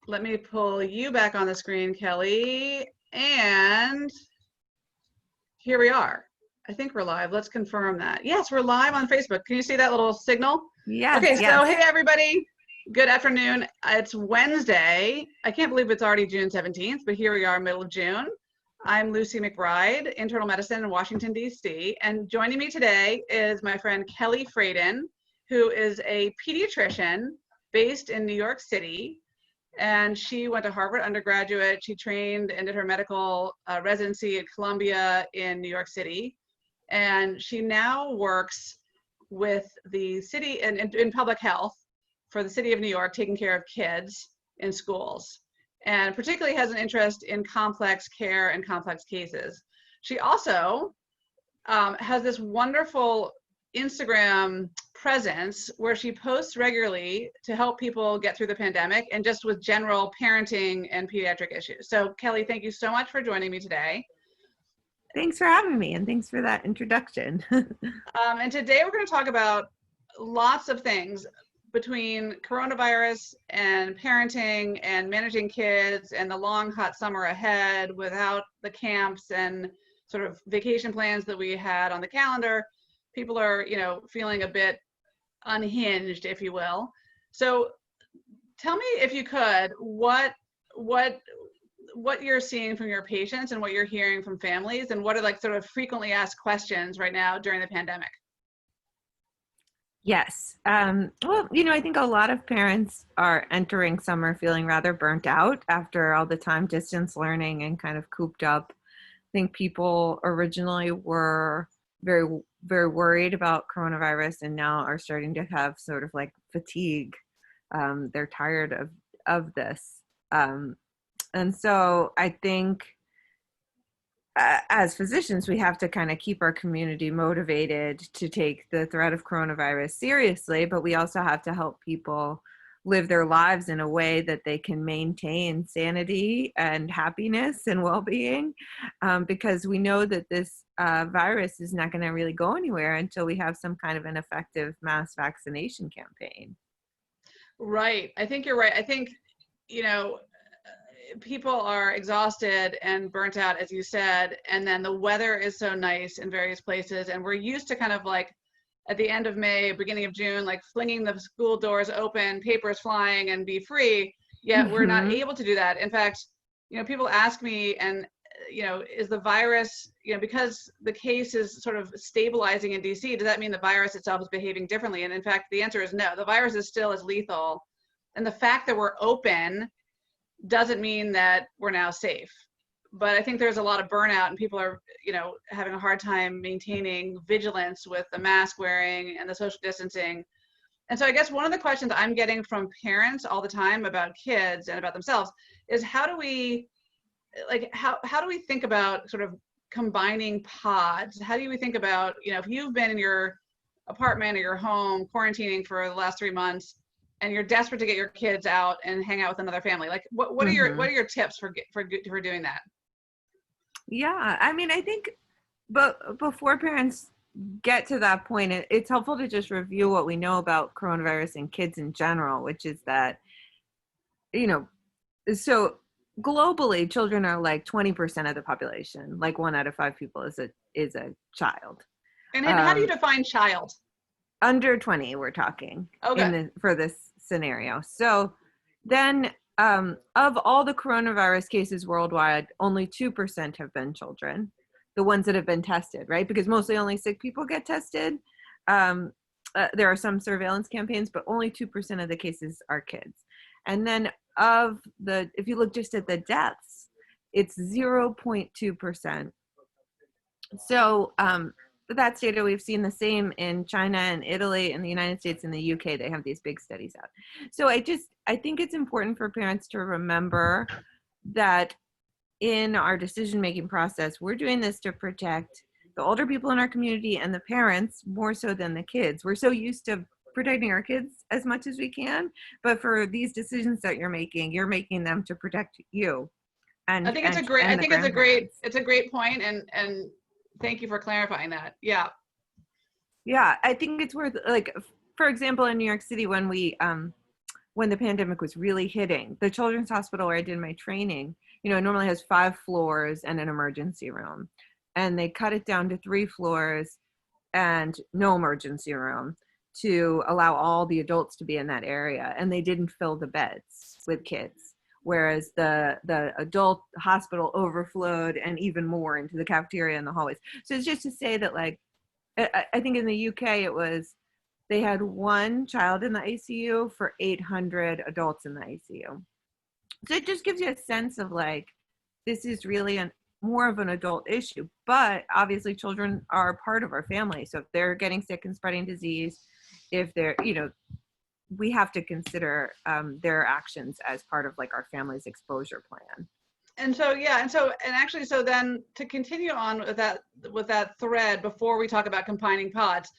let me pull you back on the screen, Kelly. And here we are. I think we're live. Let's confirm that. Yes, we're live on Facebook. Can you see that little signal? Yes. Okay, yes. so hey, everybody. Good afternoon. It's Wednesday. I can't believe it's already June 17th, but here we are, middle of June. I'm Lucy McBride, internal medicine in Washington, D.C. And joining me today is my friend Kelly Fradin, who is a pediatrician based in New York City. And she went to Harvard undergraduate. She trained and did her medical residency at Columbia in New York City. And she now works with the city in public health for the city of New York, taking care of kids in schools, and particularly has an interest in complex care and complex cases. She also has this wonderful Instagram presence where she posts regularly to help people get through the pandemic and just with general parenting and pediatric issues. So Kelly, thank you so much for joining me today. Thanks for having me, and thanks for that introduction. And today we're going to talk about lots of things between coronavirus and parenting and managing kids and the long hot summer ahead without the camps and sort of vacation plans that we had on the calendar. People are, feeling a bit unhinged, if you will. So tell me, if you could, what you're seeing from your patients and what you're hearing from families, and what are like sort of frequently asked questions right now during the pandemic? Yes. Well, I think a lot of parents are entering summer feeling rather burnt out after all the time distance learning and kind of cooped up. I think people originally were very, very worried about coronavirus and now are starting to have sort of like fatigue. They're tired of this. And so I think as physicians, we have to kind of keep our community motivated to take the threat of coronavirus seriously, but we also have to help people live their lives in a way that they can maintain sanity and happiness and well-being, because we know that this virus is not going to really go anywhere until we have some kind of an effective mass vaccination campaign. Right. I think you're right. I think, people are exhausted and burnt out, as you said, and then the weather is so nice in various places, and we're used to kind of like at the end of May, beginning of June, like flinging the school doors open, papers flying, and be free, yet we're not able to do that. In fact, people ask me, and is the virus, because the case is sort of stabilizing in DC, does that mean the virus itself is behaving differently? And in fact, the answer is no. The virus is still as lethal, and the fact that we're open doesn't mean that we're now safe. But I think there's a lot of burnout, and people are, having a hard time maintaining vigilance with the mask wearing and the social distancing. And so I guess one of the questions I'm getting from parents all the time about kids and about themselves is how do we think about sort of combining pods? How do we think about, if you've been in your apartment or your home quarantining for the last 3 months, and you're desperate to get your kids out and hang out with another family, like what are your tips for doing that? Yeah, I mean, I think, but before parents get to that point, it's helpful to just review what we know about coronavirus and kids in general, which is that, so globally, children are like 20% of the population. Like 1 out of 5 people is a child. And how do you define child? Under 20, we're talking. Okay. For this scenario. So then of all the coronavirus cases worldwide, only 2% have been children, the ones that have been tested, right? Because mostly only sick people get tested. There are some surveillance campaigns, but only 2% of the cases are kids. And then if you look just at the deaths, it's 0.2%. So that's data. We've seen the same in China and Italy and the United States and the UK. They have these big studies out. So I think it's important for parents to remember that in our decision-making process, we're doing this to protect the older people in our community and the parents more so than the kids. We're so used to protecting our kids as much as we can, but for these decisions that you're making them to protect you. And I think it's a great point, and thank you for clarifying that. Yeah. Yeah, I think it's worth, like, for example, in New York City, when we when the pandemic was really hitting. The children's hospital where I did my training, it normally has 5 floors and an emergency room. And they cut it down to 3 floors and no emergency room to allow all the adults to be in that area. And they didn't fill the beds with kids, whereas the adult hospital overflowed and even more into the cafeteria and the hallways. So it's just to say that, like, I think in the UK they had 1 child in the ICU for 800 adults in the ICU. So it just gives you a sense of, like, this is really more of an adult issue, but obviously children are part of our family. So if they're getting sick and spreading disease, if they're, we have to consider their actions as part of, like, our family's exposure plan. And so, yeah, so then to continue on with that thread before we talk about combining pods,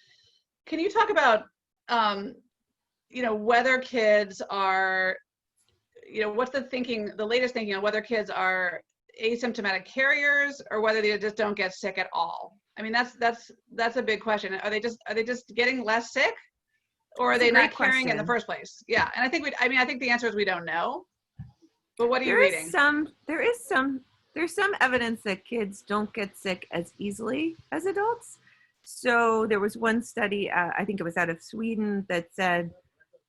can you talk about, whether kids are, what's the latest thinking on whether kids are asymptomatic carriers or whether they just don't get sick at all? I mean, that's a big question. Are they just getting less sick, or are they not carrying in the first place? Yeah, and I think the answer is we don't know. But what are you reading? There's some evidence that kids don't get sick as easily as adults. So there was one study, I think it was out of Sweden, that said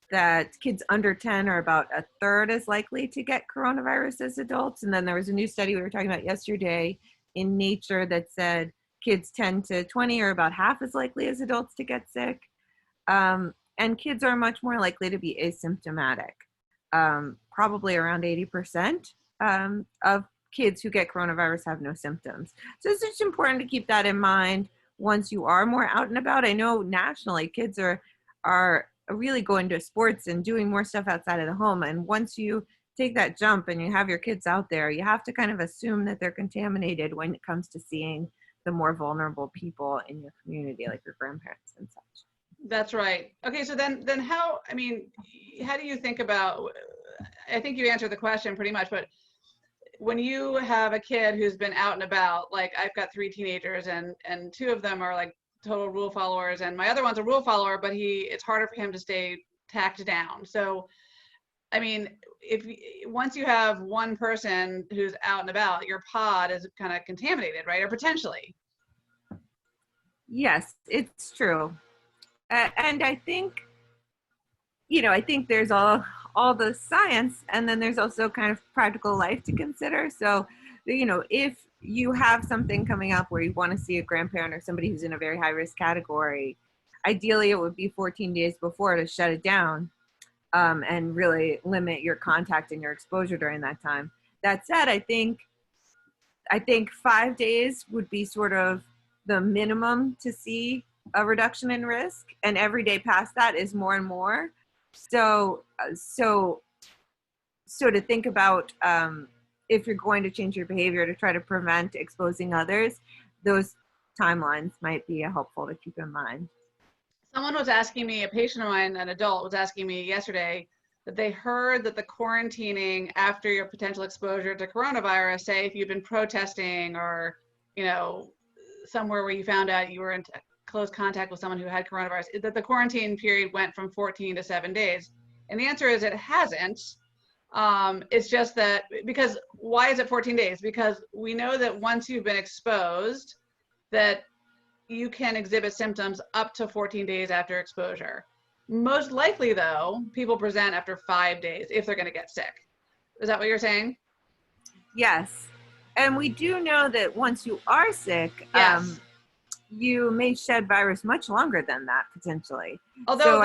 that kids under 10 are about 1/3 as likely to get coronavirus as adults. And then there was a new study we were talking about yesterday in Nature that said kids 10 to 20 are about half as likely as adults to get sick. And kids are much more likely to be asymptomatic. Probably around 80% of kids who get coronavirus have no symptoms. So it's just important to keep that in mind once you are more out and about. I know nationally kids are really going to sports and doing more stuff outside of the home. And once you take that jump and you have your kids out there, you have to kind of assume that they're contaminated when it comes to seeing the more vulnerable people in your community, like your grandparents and such. That's right. Okay, so then how do you think about, I think you answered the question pretty much, but when you have a kid who's been out and about, like I've got 3 teenagers and 2 of them are like total rule followers, and my other one's a rule follower, but it's harder for him to stay tacked down. So, I mean, once you have one person who's out and about, your pod is kind of contaminated, right? Or potentially. Yes, it's true. And I think, I think there's all the science, and then there's also kind of practical life to consider. So, if you have something coming up where you want to see a grandparent or somebody who's in a very high risk category, ideally it would be 14 days before to shut it down and really limit your contact and your exposure during that time. That said, I think 5 days would be sort of the minimum to see a reduction in risk, and every day past that is more and more. So to think about if you're going to change your behavior to try to prevent exposing others, those timelines might be helpful to keep in mind. Someone was asking me, a patient of mine, an adult, was asking me yesterday that they heard that the quarantining after your potential exposure to coronavirus, say if you've been protesting or, somewhere where you found out you were in close contact with someone who had coronavirus, that the quarantine period went from 14 to 7 days. And the answer is it hasn't. It's just that, because why is it 14 days? Because we know that once you've been exposed, that you can exhibit symptoms up to 14 days after exposure. Most likely though, people present after 5 days if they're gonna get sick. Is that what you're saying? Yes. And we do know that once you are sick, yes. You may shed virus much longer than that potentially. Although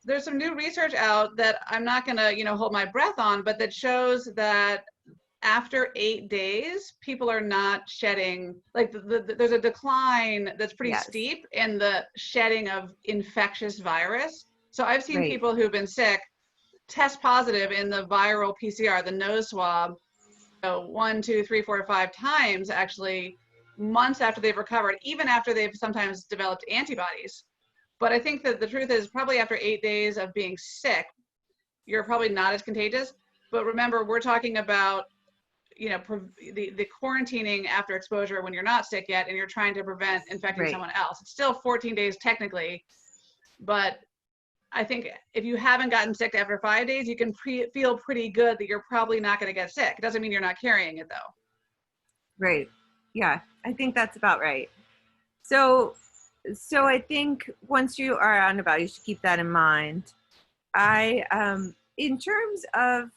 there's some new research out that I'm not gonna hold my breath on, but that shows that after 8 days, people are not shedding, like there's a decline that's pretty steep in the shedding of infectious virus. So I've seen people who've been sick test positive in the viral PCR, the nose swab, 1, 2, 3, 4, 5 times actually, months after they've recovered, even after they've sometimes developed antibodies. But I think that the truth is probably after 8 days of being sick, you're probably not as contagious. But remember, we're talking about, the quarantining after exposure when you're not sick yet and you're trying to prevent infecting someone else. It's still 14 days technically, but I think if you haven't gotten sick after 5 days, you can feel pretty good that you're probably not going to get sick. It doesn't mean you're not carrying it though. Right. Yeah, I think that's about right. So I think once you are out and about, you should keep that in mind. In terms of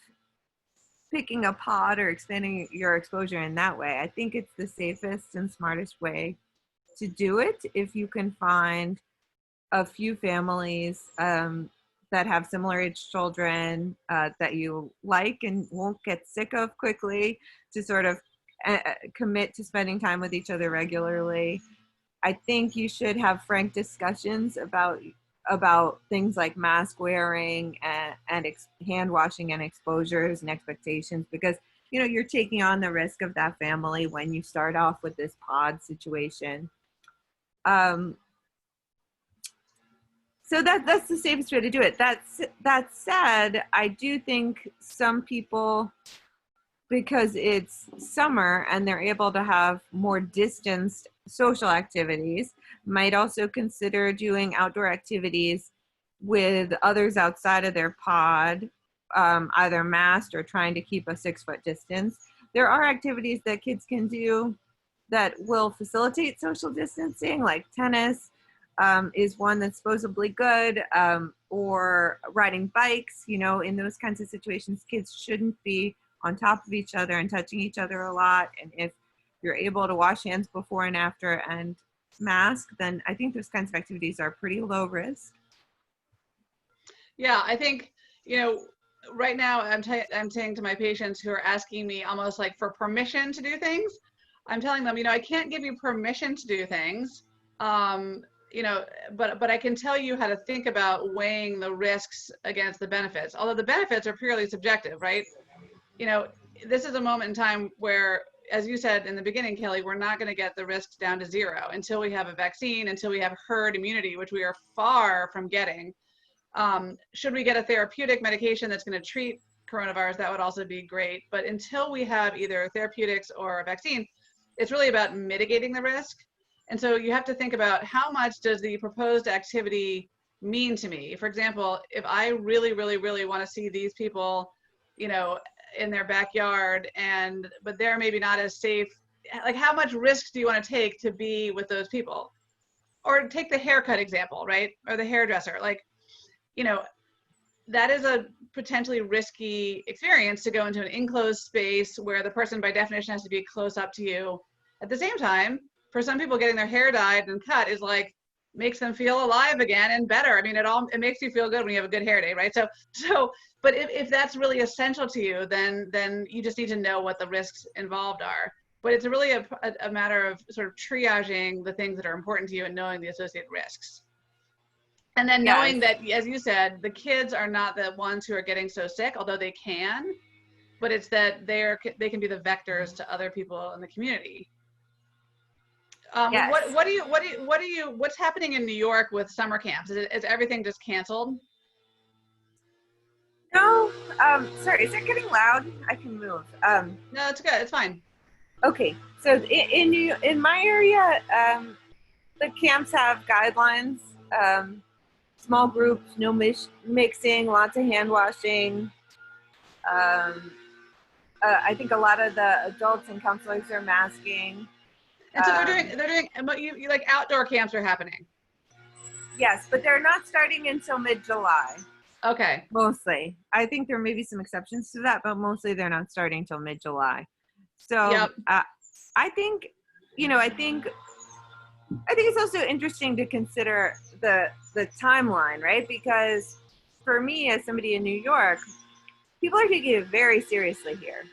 picking a pod or expanding your exposure in that way, I think it's the safest and smartest way to do it if you can find a few families that have similar age children that you like and won't get sick of quickly, to sort of commit to spending time with each other regularly. I think you should have frank discussions about things like mask wearing and hand washing and exposures and expectations, because you're taking on the risk of that family when you start off with this pod situation. So that's the safest way to do it. That said, I do think some people, because it's summer and they're able to have more distanced social activities, might also consider doing outdoor activities with others outside of their pod, either masked or trying to keep a 6-foot distance. There are activities that kids can do that will facilitate social distancing, like tennis is one that's supposedly good, or riding bikes. In those kinds of situations, kids shouldn't be on top of each other and touching each other a lot. And if you're able to wash hands before and after and mask, then I think those kinds of activities are pretty low risk. Yeah, I think, right now I'm saying to my patients who are asking me almost like for permission to do things, I'm telling them, I can't give you permission to do things, but I can tell you how to think about weighing the risks against the benefits, although the benefits are purely subjective, right? This is a moment in time where, as you said in the beginning, Kelly, we're not going to get the risks down to zero until we have a vaccine, until we have herd immunity, which we are far from getting. Should we get a therapeutic medication that's going to treat coronavirus, that would also be great. But until we have either therapeutics or a vaccine, it's really about mitigating the risk. And so you have to think about, how much does the proposed activity mean to me? For example, if I really, really, really want to see these people, in their backyard, but they're maybe not as safe, like how much risk do you want to take to be with those people? Or take the haircut example, right? Or the hairdresser, that is a potentially risky experience, to go into an enclosed space where the person by definition has to be close up to you. At the same time, for some people, getting their hair dyed and cut is like, makes them feel alive again and better. I mean, it makes you feel good when you have a good hair day, right? So, but if that's really essential to you, then you just need to know what the risks involved are. But it's really a matter of sort of triaging the things that are important to you and knowing the associated risks. And then knowing that, as you said, the kids are not the ones who are getting so sick, although they can, but it's that they can be the vectors to other people in the community. Yes. What's happening in New York with summer camps? Is everything just canceled? No, sorry, is it getting loud? I can move. No, it's good. It's fine. Okay, so in my area, the camps have guidelines, small groups, no mixing, lots of hand washing. I think a lot of the adults and counselors are masking. And so they're doing, you like outdoor camps are happening. Yes, but they're not starting until mid-July. Okay. Mostly. I think there may be some exceptions to that, but mostly they're not starting until mid-July. So yep. I think it's also interesting to consider the timeline, right? Because for me, as somebody in New York, people are taking it very seriously here.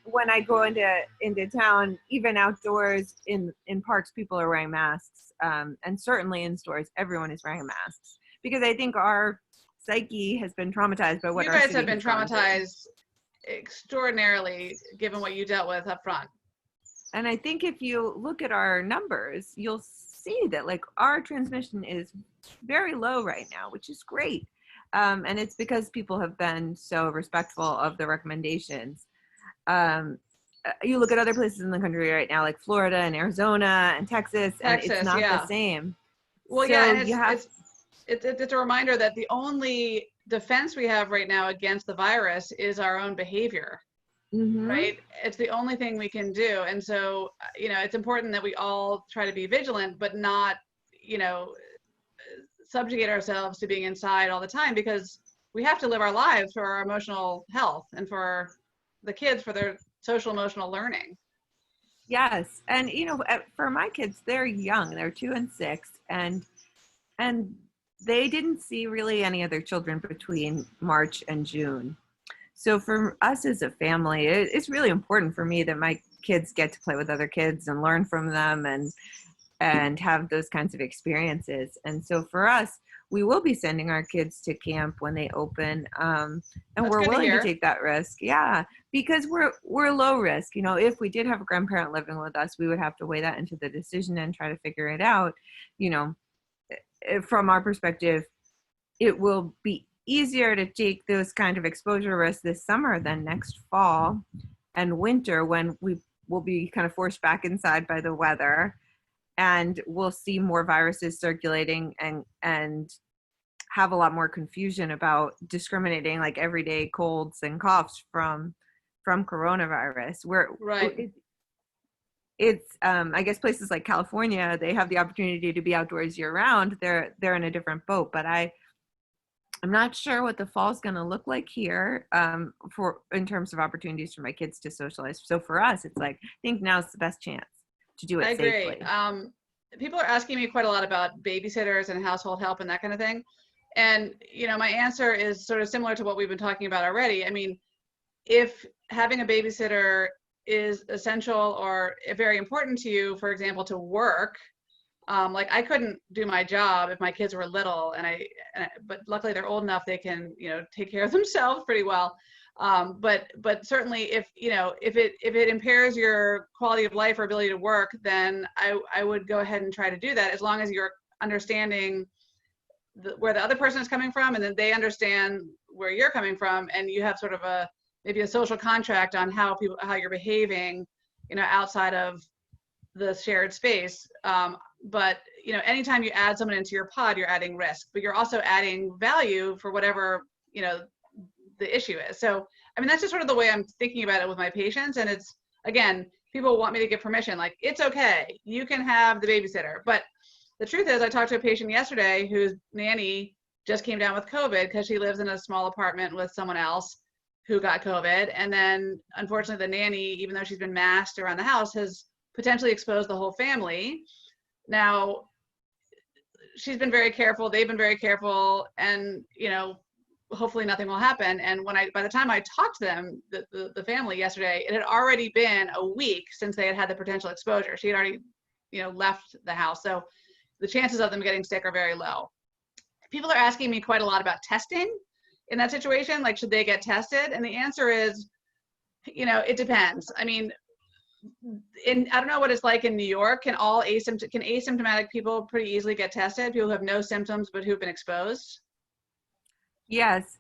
When I go into town, even outdoors in parks, people are wearing masks, and certainly in stores, everyone is wearing masks, because I think our psyche has been traumatized by what you guys have been traumatized extraordinarily, given what you dealt with up front. And I think if you look at our numbers, you'll see that like our transmission is very low right now, which is great. And it's because people have been so respectful of the recommendations. You look at other places in the country right now, like Florida and Arizona and Texas, and it's not the same. Well, so yeah, and it's a reminder that the only defense we have right now against the virus is our own behavior, right? It's the only thing we can do. And so, it's important that we all try to be vigilant, but not, subjugate ourselves to being inside all the time, because we have to live our lives for our emotional health and for the kids, for their social emotional learning. Yes. And, for my kids, they're young, they're 2 and 6, and they didn't see really any other children between March and June. So for us as a family, it's really important for me that my kids get to play with other kids and learn from them and have those kinds of experiences. And so for us, we will be sending our kids to camp when they open, and That's we're good to willing to hear. take that risk. Yeah, because we're low risk. If we did have a grandparent living with us, we would have to weigh that into the decision and try to figure it out. From our perspective, it will be easier to take those kind of exposure risks this summer than next fall and winter, when we will be kind of forced back inside by the weather, and we'll see more viruses circulating and have a lot more confusion about discriminating like everyday colds and coughs from coronavirus. Right. It's I guess places like California, they have the opportunity to be outdoors year round. They're in a different boat, but I'm not sure what the fall is going to look like here, in terms of opportunities for my kids to socialize. So for us, it's like, I think now's the best chance to do it I agree. safely. People are asking me quite a lot about babysitters and household help and that kind of thing. And, my answer is sort of similar to what we've been talking about already. I mean, if having a babysitter is essential or very important to you, for example, to work, like I couldn't do my job if my kids were little, but luckily they're old enough they can, take care of themselves pretty well. But certainly if it impairs your quality of life or ability to work, then I would go ahead and try to do that, as long as you're understanding where the other person is coming from, and then they understand where you're coming from, and you have sort of maybe a social contract on how you're behaving, outside of the shared space. But anytime you add someone into your pod, you're adding risk, but you're also adding value for whatever the issue is. So I mean, that's just sort of the way I'm thinking about it with my patients. And it's, again, people want me to give permission, like, it's okay, you can have the babysitter. But the truth is, I talked to a patient yesterday whose nanny just came down with COVID because she lives in a small apartment with someone else who got COVID. And then unfortunately the nanny, even though she's been masked around the house, has potentially exposed the whole family. Now, she's been very careful, they've been very careful, and hopefully nothing will happen. And by the time I talked to them, the family yesterday, it had already been a week since they had the potential exposure. She had already, left the house. So the chances of them getting sick are very low. People are asking me quite a lot about testing in that situation. Like, should they get tested? And the answer is, it depends. I mean, I don't know what it's like in New York. Can asymptomatic people pretty easily get tested? People who have no symptoms but who've been exposed? Yes,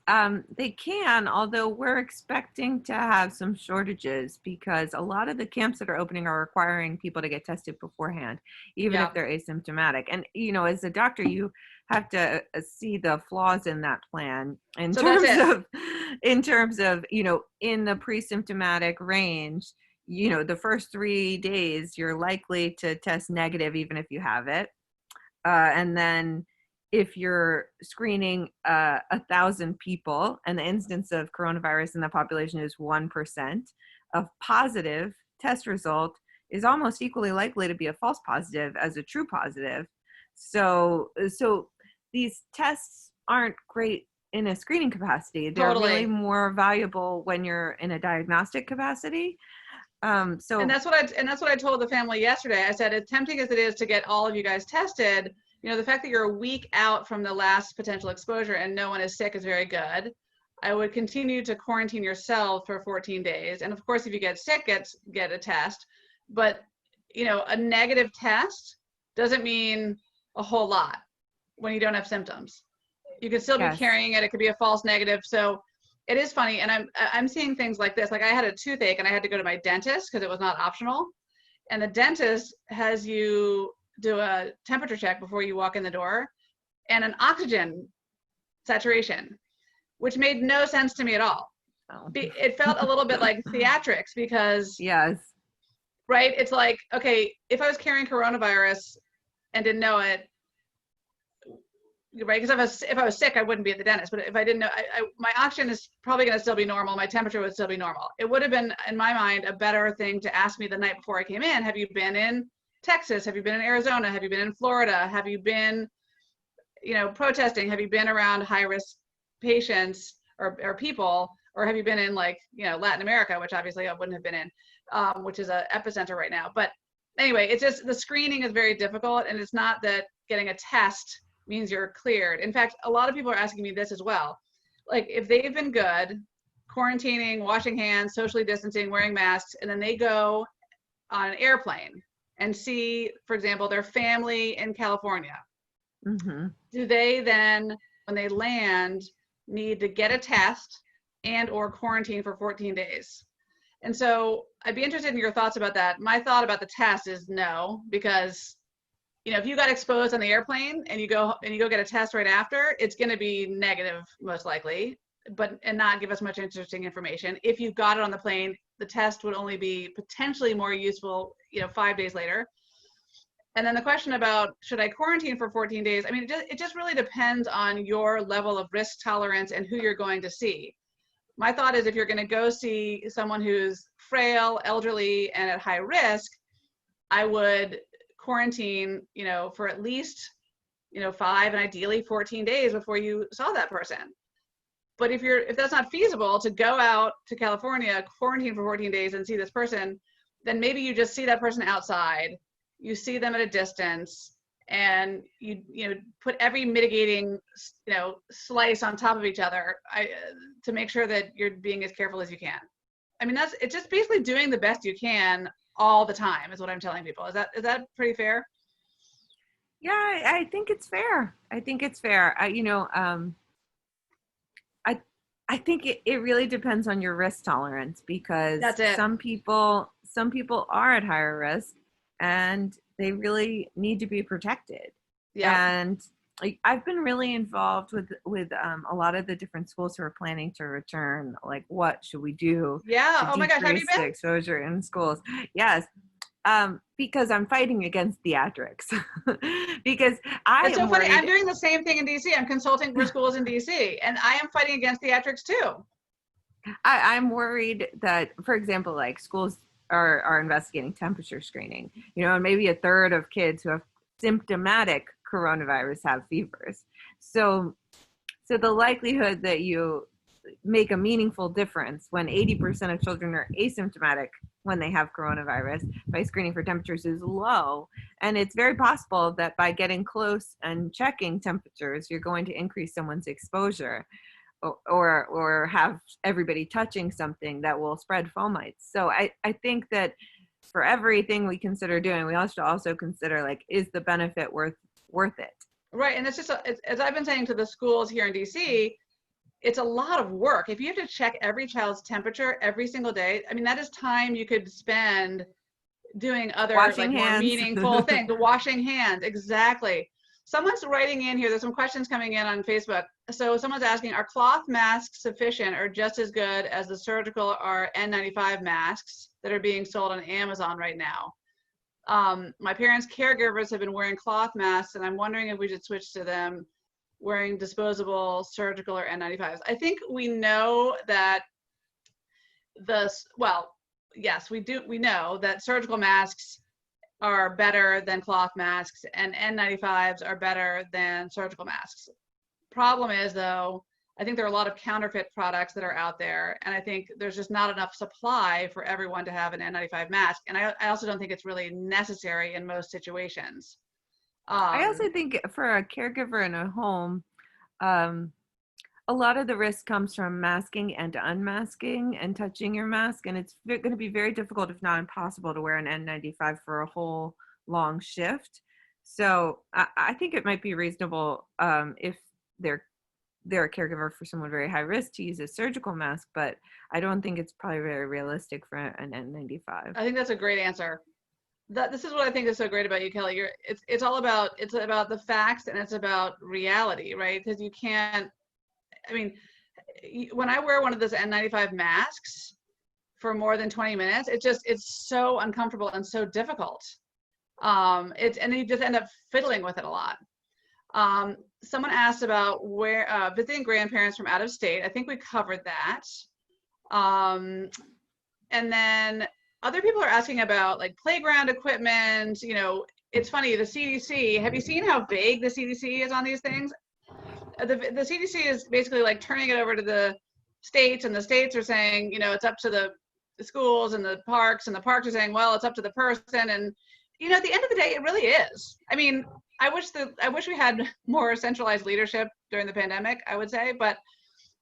they can, although we're expecting to have some shortages because a lot of the camps that are opening are requiring people to get tested beforehand, even if they're asymptomatic. And, as a doctor, you have to see the flaws in that plan in terms of, in the pre-symptomatic range, the first 3 days, you're likely to test negative even if you have it. And then if you're screening 1,000 people and the incidence of coronavirus in the population is 1%, a positive test result is almost equally likely to be a false positive as a true positive. So these tests aren't great in a screening capacity. They're really more valuable when you're in a diagnostic capacity. And that's what I told the family yesterday. I said, as tempting as it is to get all of you guys tested, the fact that you're a week out from the last potential exposure and no one is sick is very good. I would continue to quarantine yourself for 14 days. And of course, if you get sick, get a test. But, a negative test doesn't mean a whole lot when you don't have symptoms. You could still be carrying it. It could be a false negative. So it is funny. And I'm seeing things like this. Like, I had a toothache and I had to go to my dentist because it was not optional. And the dentist has you do a temperature check before you walk in the door. and an oxygen saturation, which made no sense to me at all. Oh. It felt a little bit like theatrics because, Yes. right? It's like, okay, if I was carrying coronavirus and didn't know it, right? Because if I was sick, I wouldn't be at the dentist. But if I didn't know, my oxygen is probably going to still be normal. My temperature would still be normal. It would have been, in my mind, a better thing to ask me the night before I came in. Have you been in Texas? Have you been in Arizona? Have you been in Florida? Have you been, protesting? Have you been around high-risk patients or people? Or have you been in Latin America, which obviously I wouldn't have been in, which is an epicenter right now. But anyway, it's just the screening is very difficult, and it's not that getting a test means you're cleared. In fact, a lot of people are asking me this as well. Like if they've been good, quarantining, washing hands, socially distancing, wearing masks, and then they go on an airplane and see, for example, their family in California. Mm-hmm. Do they then, when they land, need to get a test and or quarantine for 14 days? And so I'd be interested in your thoughts about that. My thought about the test is no, because if you got exposed on the airplane and you go get a test right after, it's going to be negative most likely, and not give us much interesting information. If you got it on the plane, the test would only be potentially more useful, 5 days later. And then the question about should I quarantine for 14 days? I mean, it just really depends on your level of risk tolerance and who you're going to see. My thought is if you're going to go see someone who's frail, elderly, and at high risk, I would quarantine, for at least, 5 and ideally 14 days before you saw that person. But if that's not feasible to go out to California, quarantine for 14 days and see this person, then maybe you just see that person outside, you see them at a distance, and you put every mitigating, slice on top of each other to make sure that you're being as careful as you can. I mean, it's just basically doing the best you can all the time is what I'm telling people. Is that pretty fair? Yeah, I think it's fair. I think it's fair. I think it really depends on your risk tolerance, because That's it. some people are at higher risk and they really need to be protected. Yeah. And I've been really involved with a lot of the different schools who are planning to return. Like, what should we do Yeah. to Oh my gosh, have you decrease the been? exposure in schools? Yes. Because I'm fighting against theatrics. Because It's so funny. worried. I'm doing the same thing in DC. I'm consulting for schools in DC, and I am fighting against theatrics too. I'm worried that, for example, like schools are investigating temperature screening, and maybe a third of kids who have symptomatic coronavirus have fevers. So the likelihood that you make a meaningful difference when 80% of children are asymptomatic when they have coronavirus by screening for temperatures is low. And it's very possible that by getting close and checking temperatures, you're going to increase someone's exposure or have everybody touching something that will spread fomites. So I think that for everything we consider doing, we also consider, like, is the benefit worth it? Right. And it's just, as I've been saying to the schools here in DC, it's a lot of work. If you have to check every child's temperature every single day, I mean, that is time you could spend doing other Washing more hands. meaningful things. The washing hands, exactly. Someone's writing in here, there's some questions coming in on Facebook. So someone's asking, are cloth masks sufficient or just as good as the surgical or N95 masks that are being sold on Amazon right now? My parents' caregivers have been wearing cloth masks, and I'm wondering if we should switch to them wearing disposable surgical or N95s. I think we know that yes, we do. We know that surgical masks are better than cloth masks and N95s are better than surgical masks. Problem is, though, I think there are a lot of counterfeit products that are out there, and I think there's just not enough supply for everyone to have an N95 mask. And I also don't think it's really necessary in most situations. I also think for a caregiver in a home, a lot of the risk comes from masking and unmasking and touching your mask. And it's going to be very difficult, if not impossible, to wear an N95 for a whole long shift. So I think it might be reasonable if they're a caregiver for someone very high risk to use a surgical mask, but I don't think it's probably very realistic for an N95. I think that's a great answer. this is what I think is so great about you, Kelly. It's all about, it's about the facts and it's about reality, right? Because you can't, I mean, when I wear one of those N95 masks for more than 20 minutes, it's so uncomfortable and so difficult. And then you just end up fiddling with it a lot. Someone asked about where visiting grandparents from out of state. I think we covered that. And then other people are asking about like playground equipment. You know, it's funny, the CDC, have you seen how vague the CDC is on these things? The CDC is basically like turning it over to the states, and the states are saying, you know, it's up to the schools and the parks are saying, well, it's up to the person. And, you know, at the end of the day, it really is. I mean, I wish we had more centralized leadership during the pandemic, I would say, but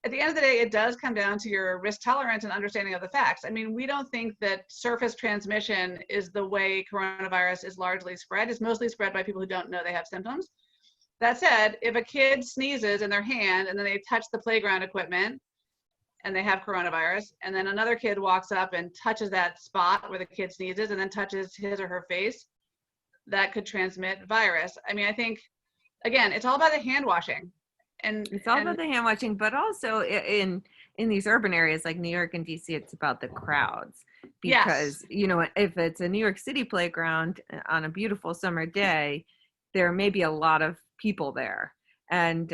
at the end of the day, it does come down to your risk tolerance and understanding of the facts. I mean, we don't think that surface transmission is the way coronavirus is largely spread. It's mostly spread by people who don't know they have symptoms. That said, if a kid sneezes in their hand and then they touch the playground equipment and they have coronavirus, and then another kid walks up and touches that spot where the kid sneezes and then touches his or her face, that could transmit virus. I mean, I think, again, it's all about the hand washing. And it's all about the hand washing, but also in these urban areas like New York and DC, it's about the crowds. Because, you know, if it's a New York City playground on a beautiful summer day, there may be a lot of people there. And,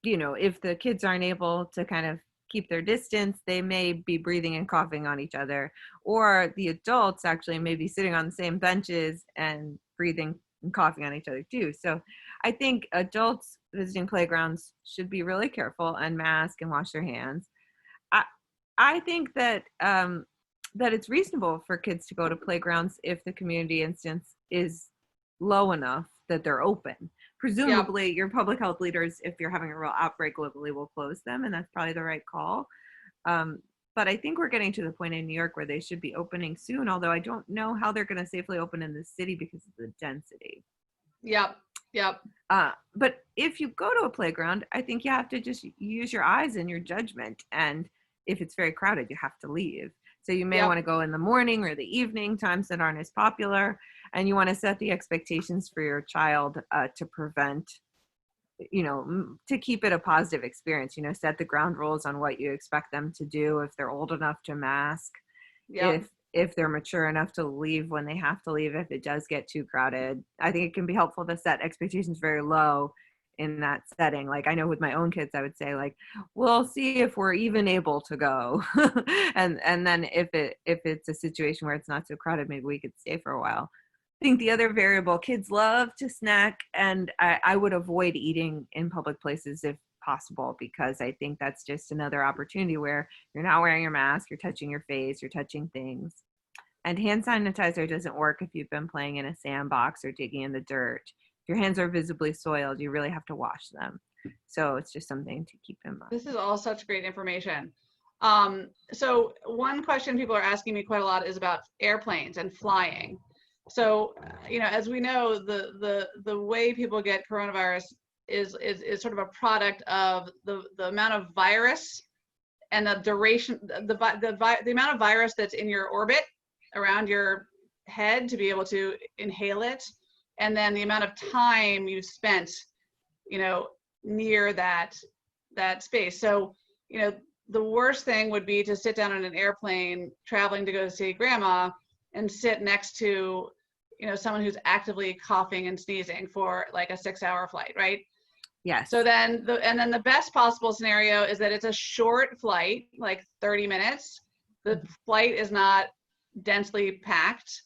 you know, if the kids aren't able to kind of keep their distance, they may be breathing and coughing on each other. Or the adults actually may be sitting on the same benches and breathing and coughing on each other too. So I think adults visiting playgrounds should be really careful and mask and wash their hands. I think that that it's reasonable for kids to go to playgrounds if the community instance is low enough that they're open. Presumably, your public health leaders, if you're having a real outbreak globally, will close them, and that's probably the right call. But I think we're getting to the point in New York where they should be opening soon, although I don't know how they're going to safely open in the city because of the density. Yep. But if you go to a playground, I think you have to just use your eyes and your judgment. And if it's very crowded, you have to leave. So you may want to go in the morning or the evening, times that aren't as popular. And you want to set the expectations for your child to prevent, you know, to keep it a positive experience, you know, set the ground rules on what you expect them to do if they're old enough to mask, if they're mature enough to leave when they have to leave, if it does get too crowded. I think it can be helpful to set expectations very low in that setting. Like I know with my own kids, I would say like, we'll see if we're even able to go. and then if it's a situation where it's not so crowded, maybe we could stay for a while. I think the other variable, kids love to snack, and I would avoid eating in public places if possible, because I think that's just another opportunity where you're not wearing your mask, you're touching your face, you're touching things. And hand sanitizer doesn't work if you've been playing in a sandbox or digging in the dirt. If your hands are visibly soiled, you really have to wash them. So it's just something to keep in mind. This is all such great information. So one question people are asking me quite a lot is about airplanes and flying. So, you know, as we know, the way people get coronavirus is sort of a product of the amount of virus and the duration, the amount of virus that's in your orbit around your head to be able to inhale it, and then the amount of time you've spent, you know, near that space. So, you know, the worst thing would be to sit down on an airplane traveling to go see grandma and sit next to, you know, someone who's actively coughing and sneezing for like a 6-hour flight, right? Yes. So then the best possible scenario is that it's a short flight, like 30 minutes. The flight is not densely packed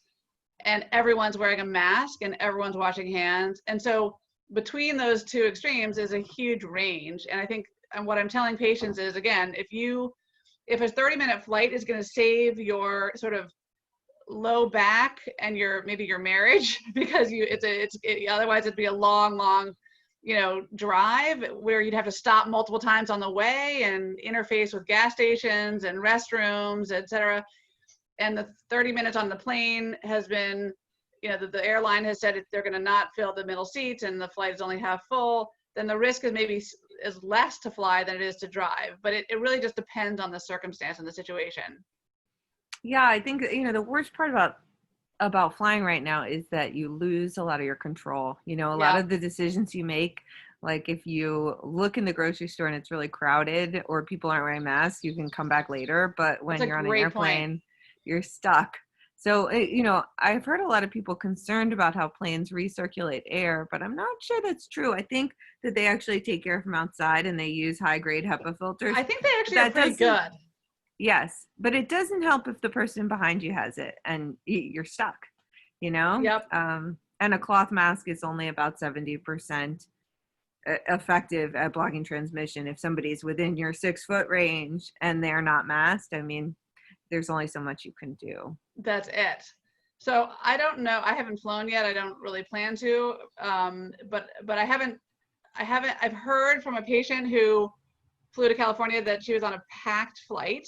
and everyone's wearing a mask and everyone's washing hands. And so between those two extremes is a huge range. And I think, and what I'm telling patients is, again, if a 30-minute flight is going to save your sort of low back and maybe your marriage, because otherwise it'd be a long, you know, drive where you'd have to stop multiple times on the way and interface with gas stations and restrooms, etc. And the 30 minutes on the plane has been, you know, the airline has said they're going to not fill the middle seats and the flight is only half full, then the risk is less to fly than it is to drive. But it really just depends on the circumstance and the situation. Yeah, I think, you know, the worst part about about flying right now is that you lose a lot of your control. You know, a lot Yeah, of the decisions you make, like if you look in the grocery store and it's really crowded or people aren't wearing masks, you can come back later. But that's when a you're on an great point. airplane, you're stuck. So, you know, I've heard a lot of people concerned about how planes recirculate air, but I'm not sure that's true. I think that they actually take air from outside and they use high grade HEPA filters. I think they But actually are that pretty doesn't, good. yes, but it doesn't help if the person behind you has it and you're stuck, you know? Yep. And a cloth mask is only about 70% effective at blocking transmission. If somebody's within your 6 foot range and they're not masked, I mean, there's only so much you can do. That's it. So I don't know. I haven't flown yet. I don't really plan to. But I've heard from a patient who flew to California that she was on a packed flight,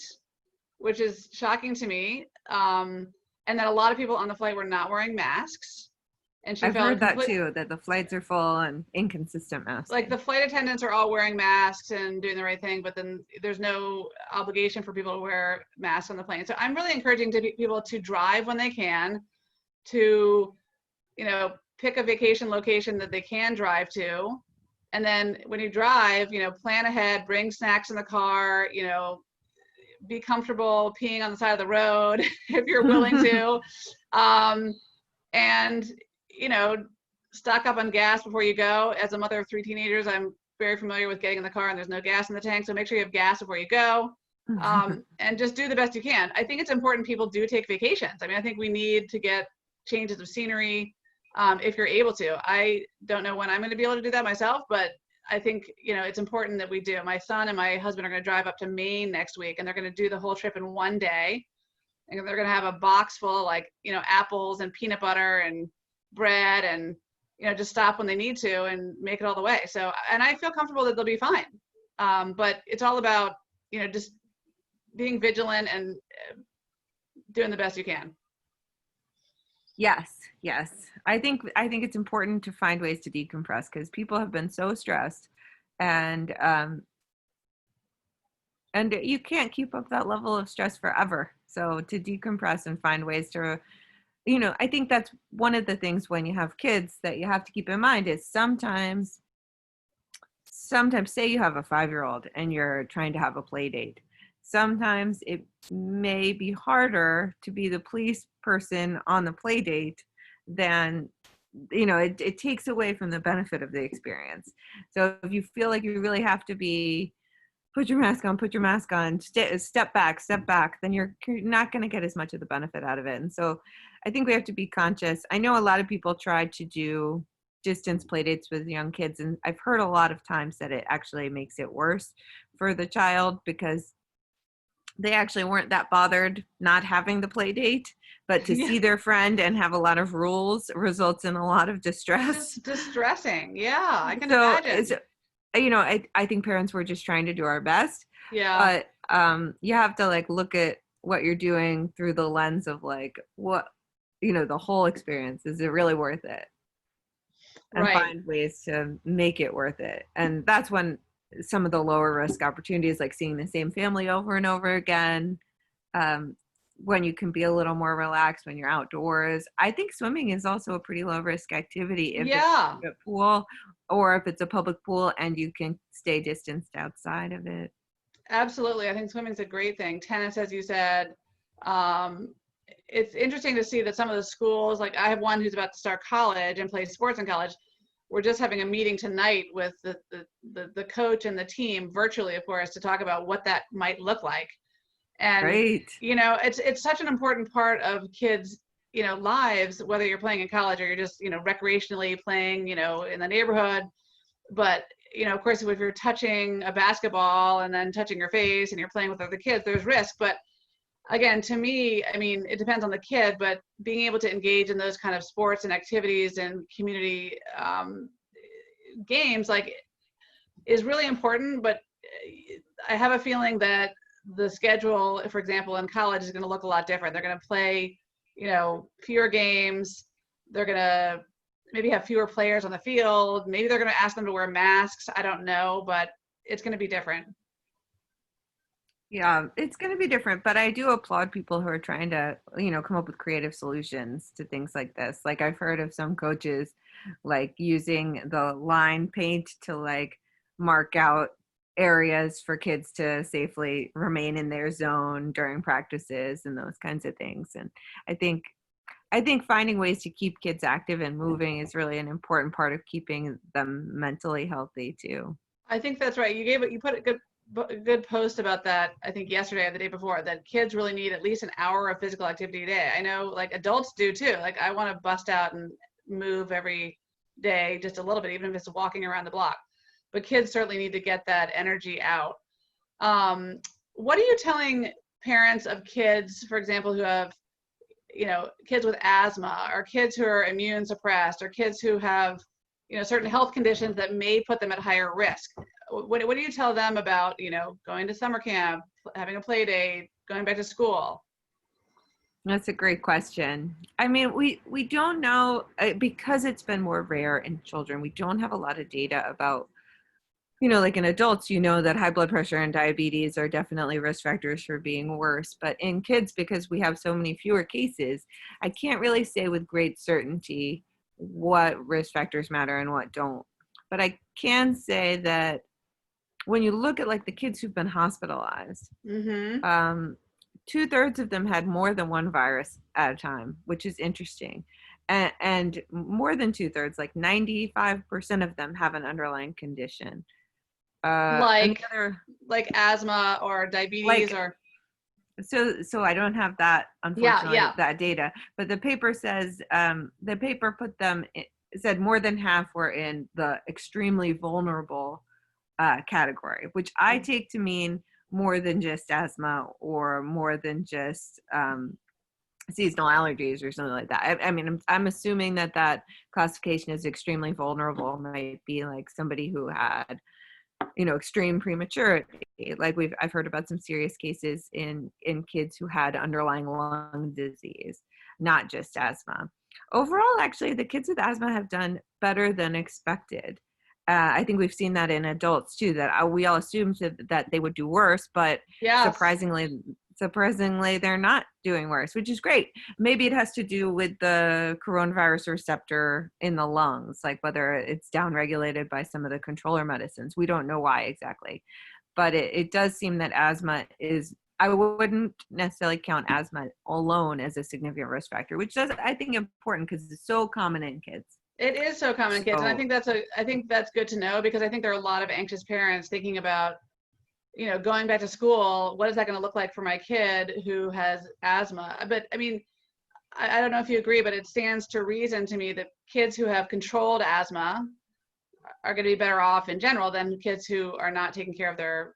which is shocking to me. And that a lot of people on the flight were not wearing masks, and she I've felt heard that complete too, that the flights are full and inconsistent like masking. the flight attendants are all wearing masks and doing the right thing, but then there's no obligation for people to wear masks on the plane. So I'm really encouraging people to drive when they can, to, you know, pick a vacation location that they can drive to. And then when you drive, you know, plan ahead, bring snacks in the car, you know, be comfortable peeing on the side of the road if you're willing to. Um, and, you know, stock up on gas before you go. As a mother of 3 teenagers, I'm very familiar with getting in the car and there's no gas in the tank. So make sure you have gas before you go. And just do the best you can. I think it's important people do take vacations. I mean, I think we need to get changes of scenery if you're able to. I don't know when I'm going to be able to do that myself, but I think, you know, it's important that we do. My son and my husband are going to drive up to Maine next week, and they're going to do the whole trip in one day. And they're going to have a box full of, like, you know, apples and peanut butter and bread, and, you know, just stop when they need to and make it all the way. So, and I feel comfortable that they'll be fine. But it's all about, you know, just being vigilant and doing the best you can. Yes, yes. I think it's important to find ways to decompress because people have been so stressed, and you can't keep up that level of stress forever. So to decompress and find ways to, you know, I think that's one of the things when you have kids that you have to keep in mind is sometimes say you have a 5-year-old and you're trying to have a play date. Sometimes it may be harder to be the police person on the play date than, you know, it takes away from the benefit of the experience. So if you feel like you really have to be, put your mask on, step back, then you're not going to get as much of the benefit out of it. And so I think we have to be conscious. I know a lot of people try to do distance play dates with young kids, and I've heard a lot of times that it actually makes it worse for the child because they actually weren't that bothered not having the play date, but to Yeah, see their friend and have a lot of rules results in a lot of distress. just distressing. Yeah, I can So it's, imagine. you know, I think parents were just trying to do our best, Yeah, but you have to like look at what you're doing through the lens of like what, you know, the whole experience. Is it really worth it? And right. find ways to make it worth it. And that's when some of the lower risk opportunities, like seeing the same family over and over again, when you can be a little more relaxed when you're outdoors. I think swimming is also a pretty low risk activity if it's Yeah, a pool or if it's a public pool and you can stay distanced outside of it. absolutely. I think swimming's a great thing. Tennis, as you said. Um, it's interesting to see that some of the schools, like I have one who's about to start college and play sports in college. We're just having a meeting tonight with the coach and the team virtually, of course, to talk about what that might look like. And, Right. you know, it's such an important part of kids, you know, lives, whether you're playing in college or you're just, you know, recreationally playing, you know, in the neighborhood. But, you know, of course, if you're touching a basketball and then touching your face and you're playing with other kids, there's risk. But again, to me, I mean, it depends on the kid, but being able to engage in those kind of sports and activities and community games, like, is really important. But I have a feeling that the schedule, for example, in college is going to look a lot different. They're going to play, you know, fewer games. They're going to maybe have fewer players on the field. Maybe they're going to ask them to wear masks. I don't know, but it's going to be different. Yeah, it's going to be different, but I do applaud people who are trying to, come up with creative solutions to things like this. Like I've heard of some coaches like using the line paint to like mark out areas for kids to safely remain in their zone during practices and those kinds of things. And I think I think finding ways to keep kids active and moving is really an important part of keeping them mentally healthy too. I think that's right. You put a good post about that, I think yesterday or the day before, that kids really need at least an hour of physical activity a day. I know like adults do too. Like I want to bust out and move every day just a little bit, even if it's walking around the block. But kids certainly need to get that energy out. What are you telling parents of kids, for example, who have, kids with asthma or kids who are immune suppressed or kids who have, certain health conditions that may put them at higher risk? What do you tell them about, going to summer camp, having a play date, going back to school? That's a great question. I mean, we don't know because it's been more rare in children. We don't have a lot of data about, like in adults, that high blood pressure and diabetes are definitely risk factors for being worse. But in kids, because we have so many fewer cases, I can't really say with great certainty what risk factors matter and what don't. But I can say that when you look at like the kids who've been hospitalized, Mm-hmm. 2/3 of them had more than one virus at a time, which is interesting. And more than 2/3, like 95% of them have an underlying condition. And the Like other, like asthma or diabetes like, or so I don't have that, yeah, unfortunately, yeah. that data, but the paper says, the paper put them, it said more than half were in the extremely vulnerable category, which I take to mean more than just asthma or more than just seasonal allergies or something like that. I mean, I'm assuming that classification is extremely vulnerable might be like somebody who had, extreme prematurity. Like I've heard about some serious cases in kids who had underlying lung disease, not just asthma. Overall, actually, the kids with asthma have done better than expected. I think we've seen that in adults too, that we all assumed that they would do worse, but Yes. surprisingly, they're not doing worse, which is great. Maybe it has to do with the coronavirus receptor in the lungs, like whether it's downregulated by some of the controller medicines. We don't know why exactly, but it does seem that asthma is, I wouldn't necessarily count asthma alone as a significant risk factor, which does, I think, important because it's so common in kids. It is so common in kids, and So I think that's good to know because I think there are a lot of anxious parents thinking about, going back to school. What is that going to look like for my kid who has asthma? But I mean, I don't know if you agree, but it stands to reason to me that kids who have controlled asthma are going to be better off in general than kids who are not taking care of their,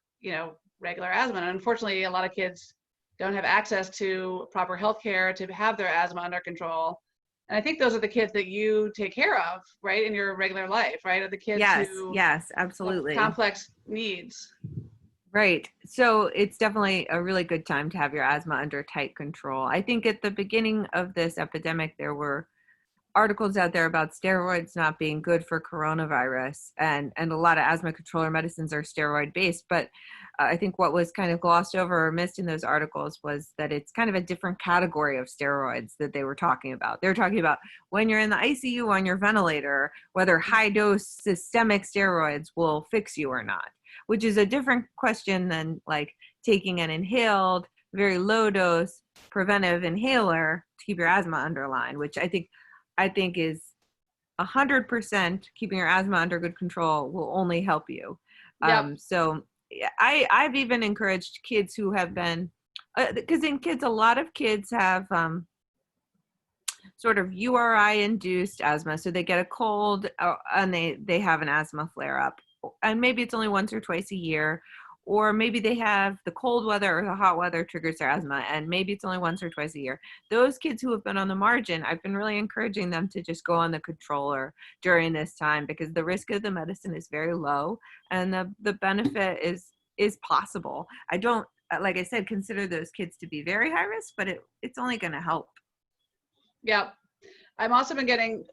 regular asthma. And unfortunately, a lot of kids don't have access to proper health care to have their asthma under control. And I think those are the kids that you take care of, right, in your regular life, right? Are the kids who yes, have absolutely. complex needs. Right. So it's definitely a really good time to have your asthma under tight control. I think at the beginning of this epidemic, there were articles out there about steroids not being good for coronavirus, and a lot of asthma controller medicines are steroid based. But I think what was kind of glossed over or missed in those articles was that it's kind of a different category of steroids that they were talking about. They're talking about when you're in the ICU on your ventilator, whether high dose systemic steroids will fix you or not, which is a different question than like taking an inhaled, very low dose preventive inhaler to keep your asthma under line, which I think is 100% keeping your asthma under good control will only help you. Yep. So I've even encouraged kids who have been, because in kids, a lot of kids have sort of URI induced asthma. So they get a cold and they have an asthma flare up. And maybe it's only once or twice a year, or maybe they have the cold weather or the hot weather triggers their asthma, and maybe it's only once or twice a year. Those kids who have been on the margin, I've been really encouraging them to just go on the controller during this time because the risk of the medicine is very low and the benefit is possible. I don't, like I said, consider those kids to be very high risk, but it's only going to help. Yep. I've also been getting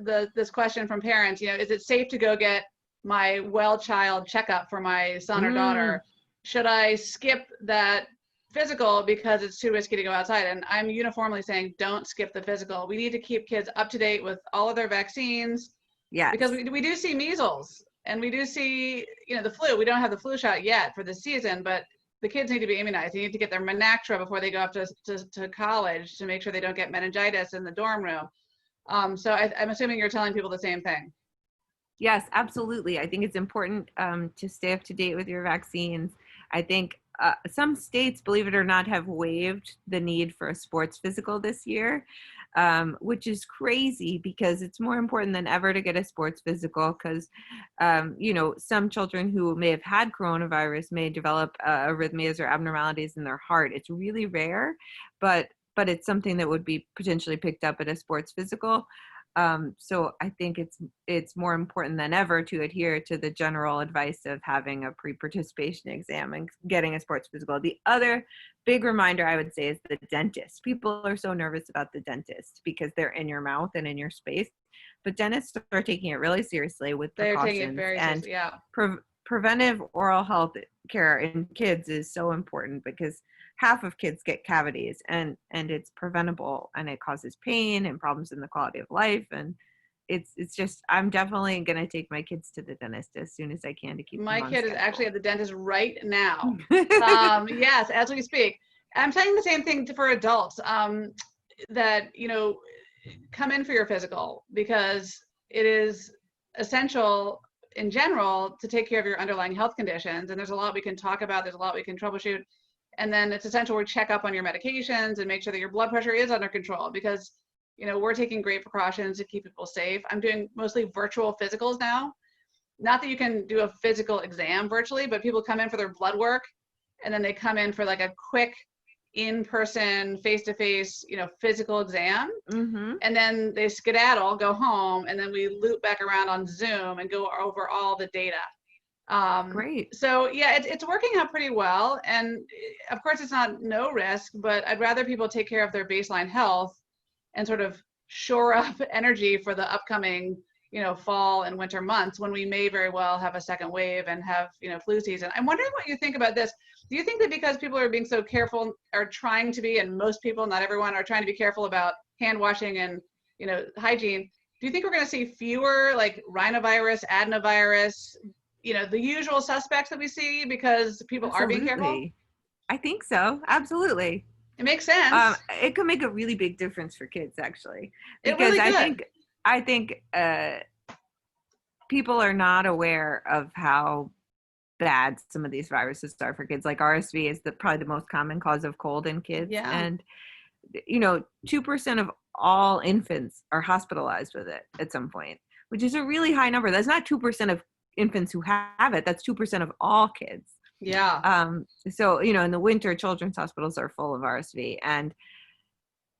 this question from parents, is it safe to go get my well child checkup for my son or Mm, daughter? should I skip that physical because it's too risky to go outside? And I'm uniformly saying, don't skip the physical. We need to keep kids up to date with all of their vaccines. Yes. Because we do see measles and we do see, the flu. We don't have the flu shot yet for this season, but the kids need to be immunized. They need to get their Menactra before they go up to college to make sure they don't get meningitis in the dorm room. So I'm assuming you're telling people the same thing. Yes, absolutely. I think it's important to stay up to date with your vaccines. I think some states, believe it or not, have waived the need for a sports physical this year, which is crazy because it's more important than ever to get a sports physical because, some children who may have had coronavirus may develop arrhythmias or abnormalities in their heart. It's really rare, but it's something that would be potentially picked up at a sports physical. So I think it's more important than ever to adhere to the general advice of having a pre-participation exam and getting a sports physical. The other big reminder I would say is the dentist. People are so nervous about the dentist because they're in your mouth and in your space, but dentists are taking it really seriously with precautions. They're taking it very seriously, yeah. Preventive oral health care in kids is so important because half of kids get cavities and it's preventable and it causes pain and problems in the quality of life. And it's just, I'm definitely going to take my kids to the dentist as soon as I can to keep my them on kid schedule. Is actually at the dentist right now. Yes, as we speak. I'm saying the same thing for adults that, come in for your physical because it is essential in general to take care of your underlying health conditions. And there's a lot we can talk about. There's a lot we can troubleshoot. And then it's essential we check up on your medications and make sure that your blood pressure is under control because, we're taking great precautions to keep people safe. I'm doing mostly virtual physicals now. Not that you can do a physical exam virtually, but people come in for their blood work and then they come in for like a quick in-person, face-to-face, physical exam. Mm-hmm. And then they skedaddle, go home, and then we loop back around on Zoom and go over all the data. Great. So yeah, it's working out pretty well. And of course it's not no risk, but I'd rather people take care of their baseline health and sort of shore up energy for the upcoming, fall and winter months when we may very well have a second wave and have, flu season. I'm wondering what you think about this. Do you think that because people are being so careful or trying to be, and most people, not everyone, are trying to be careful about hand washing and, hygiene, do you think we're going to see fewer like rhinovirus, adenovirus, the usual suspects that we see because people are being careful? I think so. Absolutely. It makes sense. It could make a really big difference for kids, actually, because really I think people are not aware of how bad some of these viruses are for kids. Like RSV is probably the most common cause of cold in kids. Yeah. And 2% of all infants are hospitalized with it at some point, which is a really high number. That's not 2% of infants who have it. That's 2% of all kids. Yeah. So, in the winter, children's hospitals are full of RSV. And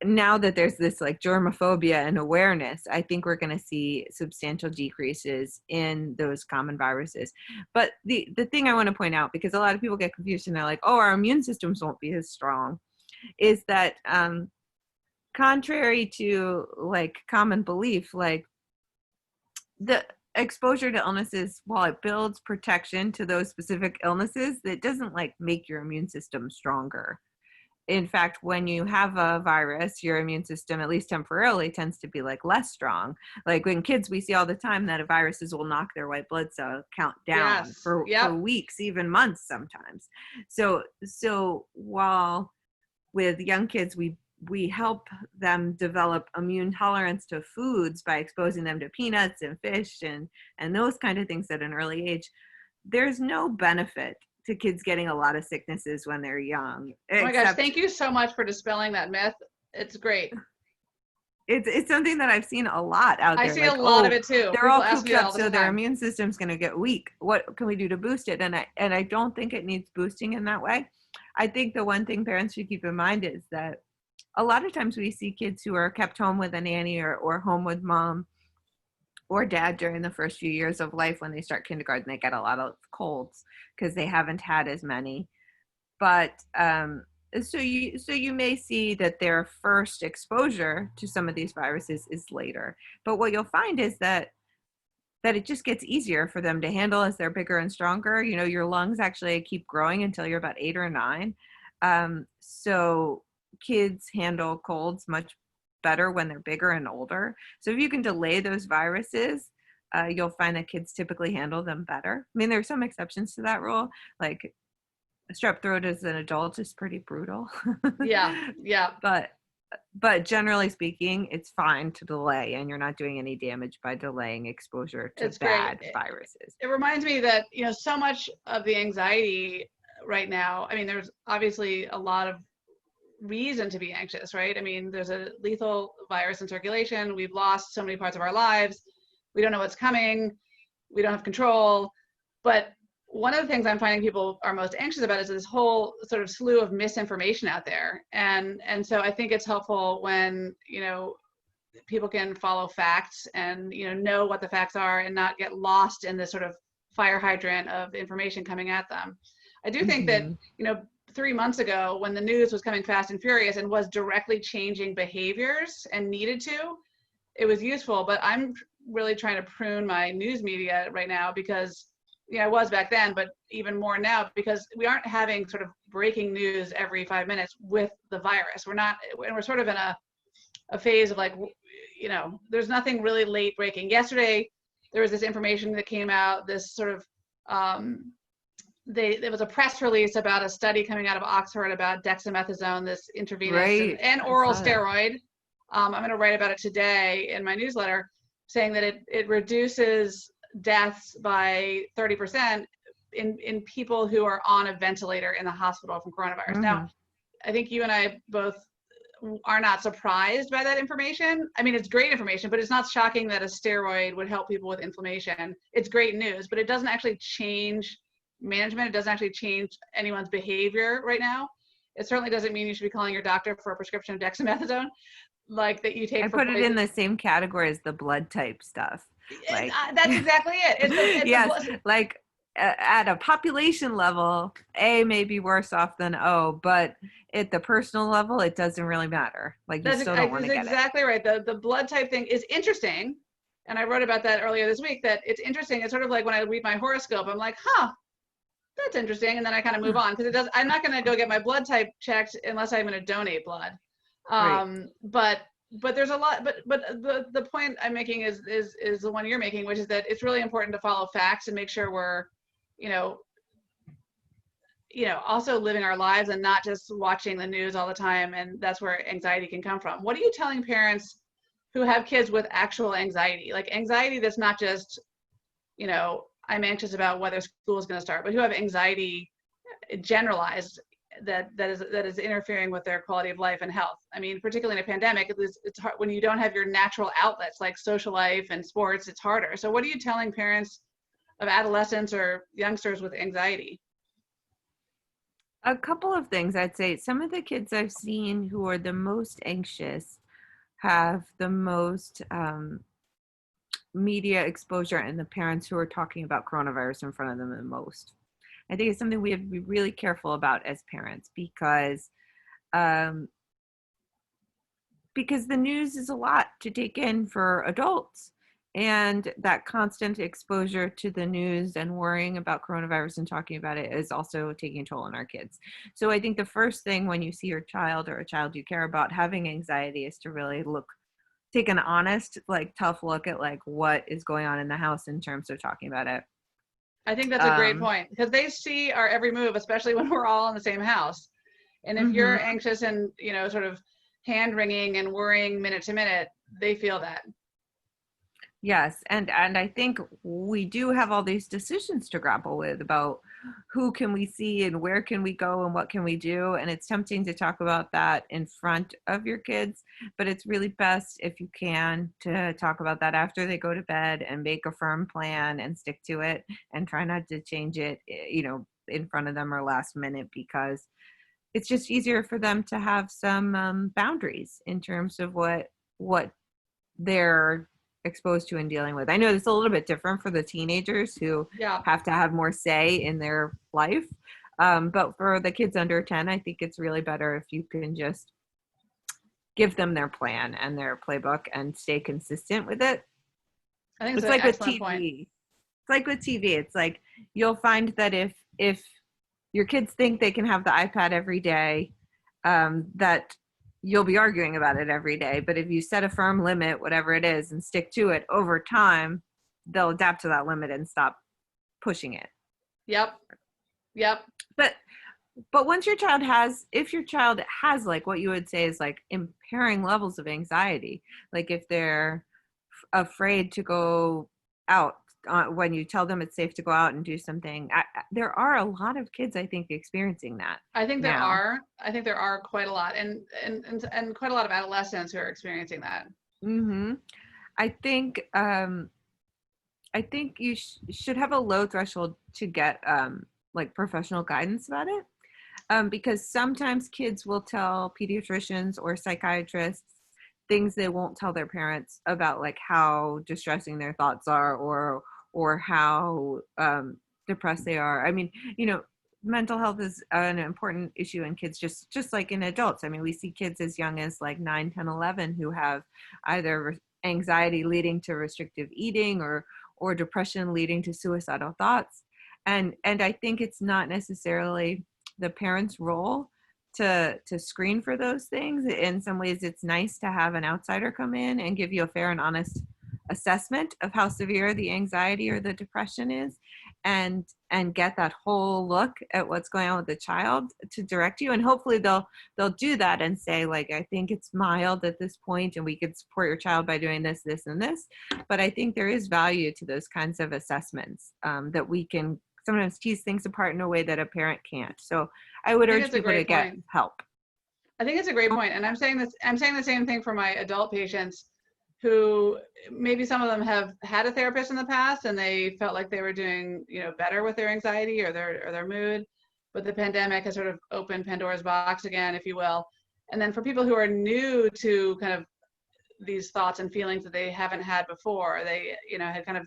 now that there's this like germophobia and awareness, I think we're going to see substantial decreases in those common viruses. But the thing I want to point out, because a lot of people get confused and they're like, oh, our immune systems won't be as strong, is that contrary to like common belief, like the exposure to illnesses, while it builds protection to those specific illnesses, it doesn't like make your immune system stronger. In fact, when you have a virus, your immune system, at least temporarily, tends to be like less strong. Like when kids, we see all the time that viruses will knock their white blood cell count down for weeks, even months sometimes. So while with young kids, we help them develop immune tolerance to foods by exposing them to peanuts and fish and those kind of things at an early age, there's no benefit to kids getting a lot of sicknesses when they're young. Oh my gosh, thank you so much for dispelling that myth. It's great. It's something that I've seen a lot out there. I see a lot of it too. They're all cooped up, so their immune system's going to get weak. What can we do to boost it? And I don't think it needs boosting in that way. I think the one thing parents should keep in mind is that a lot of times we see kids who are kept home with a nanny or home with mom or dad during the first few years of life. When they start kindergarten, they get a lot of colds because they haven't had as many. But so you may see that their first exposure to some of these viruses is later. But what you'll find is that that it just gets easier for them to handle as they're bigger and stronger. You know, your lungs actually keep growing until you're about 8 or 9. So kids handle colds much better when they're bigger and older. So if you can delay those viruses, you'll find that kids typically handle them better. I mean, there are some exceptions to that rule, like strep throat as an adult is pretty brutal. Yeah, yeah. But generally speaking, it's fine to delay, and you're not doing any damage by delaying exposure to It's bad great. viruses. It reminds me that, you know, so much of the anxiety right now, I mean, there's obviously a lot of reason to be anxious, right? I mean, there's a lethal virus in circulation. We've lost so many parts of our lives. We don't know what's coming. We don't have control. But one of the things I'm finding people are most anxious about is this whole sort of slew of misinformation out there. And so I think it's helpful when, you know, people can follow facts and, you know what the facts are and not get lost in this sort of fire hydrant of information coming at them. I do think that, you know, 3 months ago when the news was coming fast and furious and was directly changing behaviors and needed to, it was useful. But I'm really trying to prune my news media right now because, I was back then, but even more now, because we aren't having sort of breaking news every 5 minutes with the virus. We're sort of in a phase of like, there's nothing really late breaking. Yesterday, there was this information that came out, this sort of, there was a press release about a study coming out of Oxford about dexamethasone, this intravenous and oral steroid. I'm going to write about it today in my newsletter, saying that it reduces deaths by 30% in people who are on a ventilator in the hospital from coronavirus. Now, I think you and I both are not surprised by that information. I mean, it's great information, but it's not shocking that a steroid would help people with inflammation. It's great news, but it doesn't actually change management. It doesn't actually change anyone's behavior right now. It certainly doesn't mean you should be calling your doctor for a prescription of dexamethasone, like that you take. I put it in the same category as the blood type stuff. Like, that's exactly it. It's yes, like at a population level, A may be worse off than O, but at the personal level, it doesn't really matter. Like you still don't want to get it. That's exactly right. The blood type thing is interesting. And I wrote about that earlier this week, that it's interesting. It's sort of like when I read my horoscope, I'm like, that's interesting. And then I kind of move on because I'm not going to go get my blood type checked unless I'm going to donate blood. Right. But there's a lot, but the point I'm making is the one you're making, which is that it's really important to follow facts and make sure we're, also living our lives and not just watching the news all the time. And that's where anxiety can come from. What are you telling parents who have kids with actual anxiety, like anxiety that's not just, I'm anxious about whether school is going to start, but who have anxiety generalized that is interfering with their quality of life and health? I mean, particularly in a pandemic, it's hard when you don't have your natural outlets like social life and sports. It's harder. So what are you telling parents of adolescents or youngsters with anxiety? A couple of things I'd say. Some of the kids I've seen who are the most anxious have the most media exposure, and the parents who are talking about coronavirus in front of them the most. I think it's something we have to be really careful about as parents because the news is a lot to take in for adults, and that constant exposure to the news and worrying about coronavirus and talking about it is also taking a toll on our kids. So I think the first thing when you see your child or a child you care about having anxiety is to really take an honest, tough look at what is going on in the house in terms of talking about it. I think that's a great point because they see our every move, especially when we're all in the same house. And if you're anxious and, sort of hand wringing and worrying minute to minute, they feel that. Yes. And I think we do have all these decisions to grapple with about who can we see and where can we go and what can we do. And it's tempting to talk about that in front of your kids, but it's really best if you can to talk about that after they go to bed and make a firm plan and stick to it and try not to change it, in front of them or last minute, because it's just easier for them to have some boundaries in terms of what they're exposed to and dealing with. I know it's a little bit different for the teenagers who have to have more say in their life. But for the kids under 10, I think it's really better if you can just give them their plan and their playbook and stay consistent with it. I think it's It's an like with excellent point. TV. It's like with TV. It's like you'll find that if your kids think they can have the iPad every day, that you'll be arguing about it every day. But if you set a firm limit, whatever it is, and stick to it over time, they'll adapt to that limit and stop pushing it. Yep. Yep. But once if your child has like what you would say is like impairing levels of anxiety, like if they're afraid to go out when you tell them it's safe to go out and do something, there are a lot of kids, I think, experiencing that. I think there now. are. I think there are quite a lot, and quite a lot of adolescents who are experiencing that. Mm-hmm. I think you should have a low threshold to get like professional guidance about it, because sometimes kids will tell pediatricians or psychiatrists things they won't tell their parents about, like how distressing their thoughts are or how depressed they are. I mean, mental health is an important issue in kids, just like in adults. I mean, we see kids as young as like 9, 10, 11 who have either anxiety leading to restrictive eating or depression leading to suicidal thoughts. And I think it's not necessarily the parents' role to screen for those things. In some ways, it's nice to have an outsider come in and give you a fair and honest assessment of how severe the anxiety or the depression is, and get that whole look at what's going on with the child to direct you. And hopefully they'll do that and say, like, I think it's mild at this point and we could support your child by doing this, this, and this. But I think there is value to those kinds of assessments, that we can sometimes tease things apart in a way that a parent can't. So I would urge people to get help. I think it's a great point. And I'm saying the same thing for my adult patients who maybe some of them have had a therapist in the past and they felt like they were doing, better with their anxiety or their mood, but the pandemic has sort of opened Pandora's box again, if you will. And then for people who are new to kind of these thoughts and feelings that they haven't had before, they, had kind of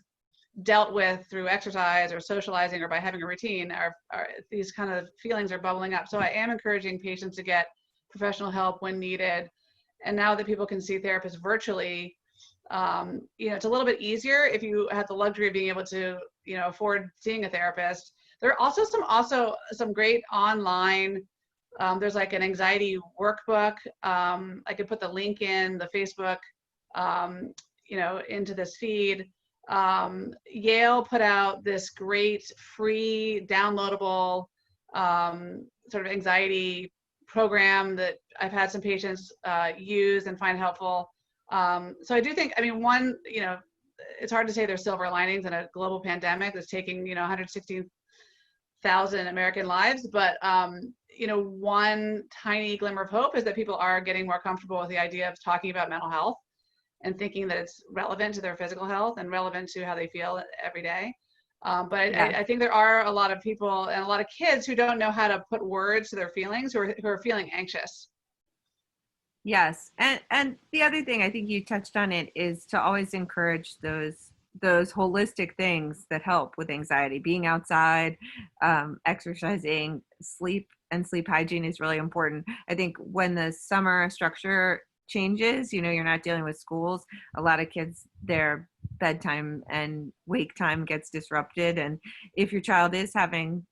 dealt with through exercise or socializing or by having a routine, are these kind of feelings are bubbling up. So I am encouraging patients to get professional help when needed. And now that people can see therapists virtually, it's a little bit easier if you have the luxury of being able to, afford seeing a therapist. There are also some great online, there's like an anxiety workbook. I could put the link in the Facebook, into this feed. Yale put out this great free downloadable sort of anxiety program that I've had some patients use and find helpful. So I do think, one, it's hard to say there's silver linings in a global pandemic that's taking, 116,000 American lives, but one tiny glimmer of hope is that people are getting more comfortable with the idea of talking about mental health and thinking that it's relevant to their physical health and relevant to how they feel every day. But Yeah. I think there are a lot of people and a lot of kids who don't know how to put words to their feelings, who are feeling anxious. Yes. And the other thing, I think you touched on it, is to always encourage those holistic things that help with anxiety. Being outside, exercising, sleep hygiene is really important. I think when the summer structure changes, you're not dealing with schools, a lot of kids, their bedtime and wake time gets disrupted. And if your child is having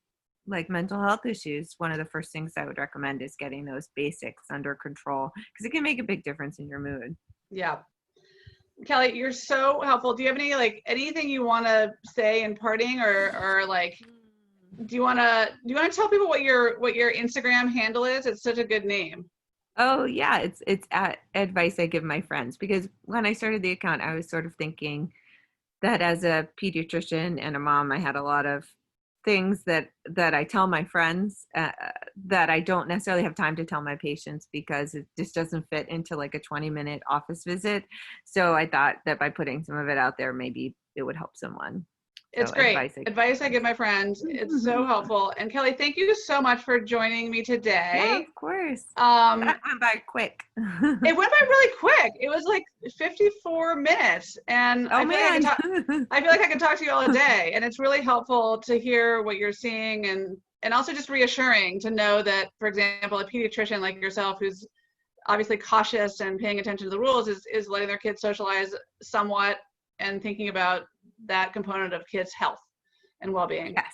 like mental health issues, one of the first things I would recommend is getting those basics under control, because it can make a big difference in your mood. Yeah. Kelly, you're so helpful. Do you have anything you want to say in parting, or do you want to tell people what your Instagram handle is? It's such a good name. Oh yeah, it's at Advice I Give My Friends, because when I started the account, I was sort of thinking that as a pediatrician and a mom, I had a lot of things that I tell my friends that I don't necessarily have time to tell my patients, because it just doesn't fit into like a 20-minute office visit. So I thought that by putting some of it out there, maybe it would help someone. It's great. Advice I Give My Friends. It's so helpful. And Kelly, thank you so much for joining me today. Yeah, of course. That went by quick. It went by really quick. It was like 54 minutes. And I feel like I could talk to you all day. And it's really helpful to hear what you're seeing, and also just reassuring to know that, for example, a pediatrician like yourself, who's obviously cautious and paying attention to the rules, is letting their kids socialize somewhat and thinking about that component of kids' health and well-being. Yes.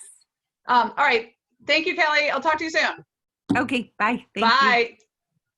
All right. Thank you, Kelly. I'll talk to you soon. Okay. Bye. Thank you. Bye.